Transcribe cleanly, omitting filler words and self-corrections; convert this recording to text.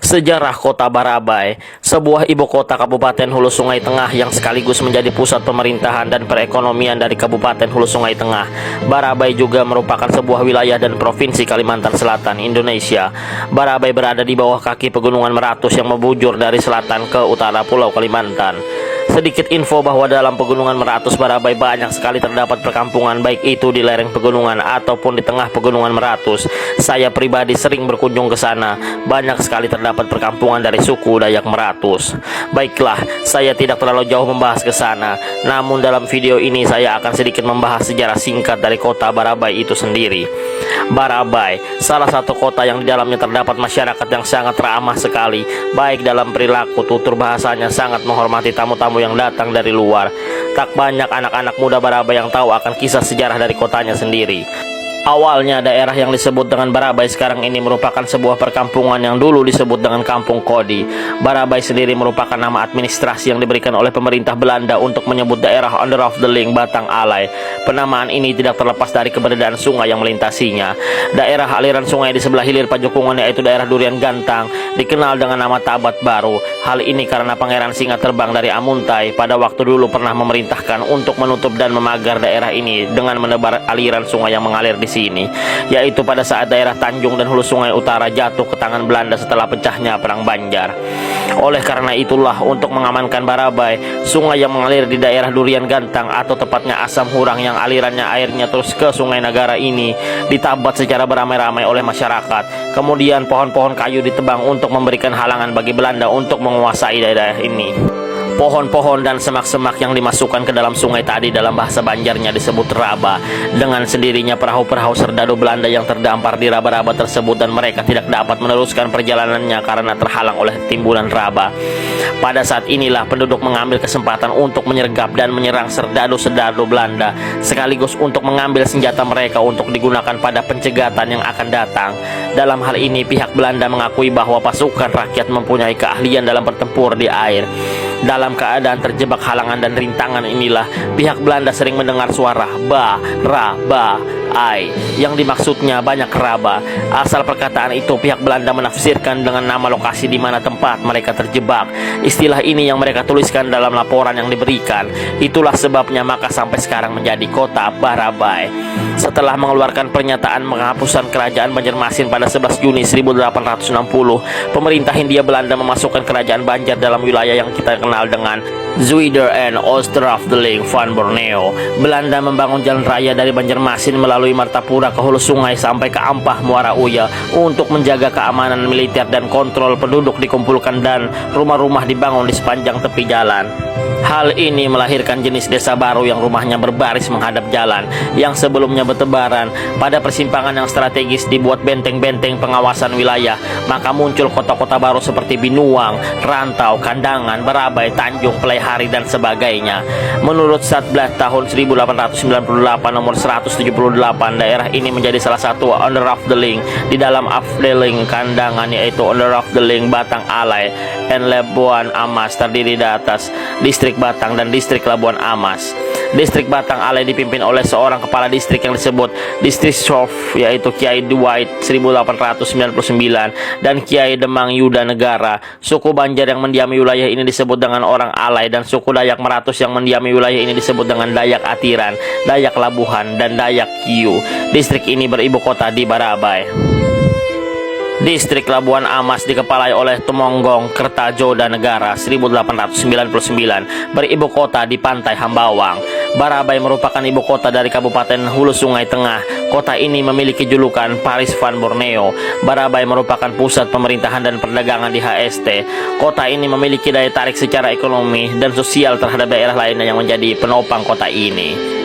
Sejarah Kota Barabay, sebuah ibu kota Kabupaten Hulu Sungai Tengah yang sekaligus menjadi pusat pemerintahan dan perekonomian dari Kabupaten Hulu Sungai Tengah. Barabay juga merupakan sebuah wilayah dan provinsi Kalimantan Selatan, Indonesia. Barabay berada di bawah kaki pegunungan Meratus yang membujur dari selatan ke utara Pulau Kalimantan. Sedikit info bahwa dalam pegunungan Meratus Barabay banyak sekali terdapat perkampungan, baik itu di lereng pegunungan ataupun di tengah pegunungan Meratus. Saya pribadi sering berkunjung ke sana. Banyak sekali terdapat perkampungan dari suku Dayak Meratus. Baiklah, saya tidak terlalu jauh membahas ke sana. Namun dalam video ini saya akan sedikit membahas sejarah singkat dari kota Barabay itu sendiri. Barabay, salah satu kota yang di dalamnya terdapat masyarakat yang sangat ramah sekali, baik dalam perilaku, tutur bahasanya sangat menghormati tamu-tamu yang datang dari luar. Tak banyak anak-anak muda Barabay yang tahu akan kisah sejarah dari kotanya sendiri. Awalnya daerah yang disebut dengan Barabay sekarang ini merupakan sebuah perkampungan yang dulu disebut dengan Kampung Kodi. Barabay sendiri merupakan nama administrasi yang diberikan oleh pemerintah Belanda untuk menyebut daerah Onderafdeling Batang Alai. Penamaan ini tidak terlepas dari keberadaan sungai yang melintasinya. Daerah aliran sungai di sebelah hilir Pajokungan, yaitu daerah Durian Gantang, dikenal dengan nama Tabat Baru. Hal ini karena Pangeran Singa Terbang dari Amuntai pada waktu dulu pernah memerintahkan untuk menutup dan memagar daerah ini dengan menebar aliran sungai yang mengalir di sini, yaitu pada saat daerah Tanjung dan Hulu Sungai Utara jatuh ke tangan Belanda setelah pecahnya Perang Banjar. Oleh karena itulah, untuk mengamankan Barabay, sungai yang mengalir di daerah Durian Gantang atau tepatnya Asam Hurang yang alirannya airnya terus ke Sungai Nagara ini ditabat secara beramai-ramai oleh masyarakat. Kemudian pohon-pohon kayu ditebang untuk memberikan halangan bagi Belanda untuk menguasai daerah ini. Pohon-pohon dan semak-semak yang dimasukkan ke dalam sungai tadi dalam bahasa Banjarnya disebut raba. Dengan sendirinya perahu-perahu serdadu Belanda yang terdampar di raba-raba tersebut, dan mereka tidak dapat meneruskan perjalanannya karena terhalang oleh timbunan raba. Pada saat inilah penduduk mengambil kesempatan untuk menyergap dan menyerang serdadu-serdadu Belanda, sekaligus untuk mengambil senjata mereka untuk digunakan pada pencegatan yang akan datang. Dalam hal ini pihak Belanda mengakui bahwa pasukan rakyat mempunyai keahlian dalam bertempur di air. Dalam keadaan terjebak halangan dan rintangan inilah pihak Belanda sering mendengar suara ba, ra, ba, ai, yang dimaksudnya banyak raba. Asal perkataan itu pihak Belanda menafsirkan dengan nama lokasi di mana tempat mereka terjebak. Istilah ini yang mereka tuliskan dalam laporan yang diberikan. Itulah sebabnya maka sampai sekarang menjadi kota Barabay. Setelah mengeluarkan pernyataan penghapusan kerajaan Banjarmasin pada 11 Juni 1860, pemerintah Hindia Belanda memasukkan kerajaan Banjar dalam wilayah yang kita kenal dengan Zuider en Oosterafdeling van Borneo. Belanda membangun jalan raya dari Banjarmasin melalui Martapura ke Hulu Sungai sampai ke Ampah Muara Uya untuk menjaga keamanan militer dan kontrol penduduk dikumpulkan dan rumah-rumah dibangun di sepanjang tepi jalan. Hal ini melahirkan jenis desa baru yang rumahnya berbaris menghadap jalan yang sebelumnya bertebaran. Pada persimpangan yang strategis dibuat benteng-benteng pengawasan wilayah. Maka muncul kota-kota baru seperti Binuang, Rantau, Kandangan, Barabay, Tanjung, Pelaihari dan sebagainya. Menurut Satblad tahun 1898 nomor 178, daerah ini menjadi salah satu Onderafdeling di dalam Afdeling Kandangan, yaitu Onderafdeling Batang Alai en Labuan Amas, terdiri di atas Distrik Batang dan Distrik Labuan Amas. Distrik Batang Alai dipimpin oleh seorang kepala distrik yang disebut Distrik Sof, yaitu Kiai Dwight 1899, dan Kiai Demang Yuda Negara. Suku Banjar yang mendiami wilayah ini disebut dengan orang Alai, dan suku Dayak Meratus yang mendiami wilayah ini disebut dengan Dayak Atiran, Dayak Labuhan, dan Dayak Kiu. Distrik ini beribu kota di Barabay. Distrik Labuan Amas dikepalai oleh Tumonggong Kertajoda Negara 1899, beribu kota di Pantai Hambawang. Barabay merupakan ibu kota dari Kabupaten Hulu Sungai Tengah. Kota ini memiliki julukan Paris van Borneo. Barabay merupakan pusat pemerintahan dan perdagangan di HST. Kota ini memiliki daya tarik secara ekonomi dan sosial terhadap daerah lainnya yang menjadi penopang kota ini.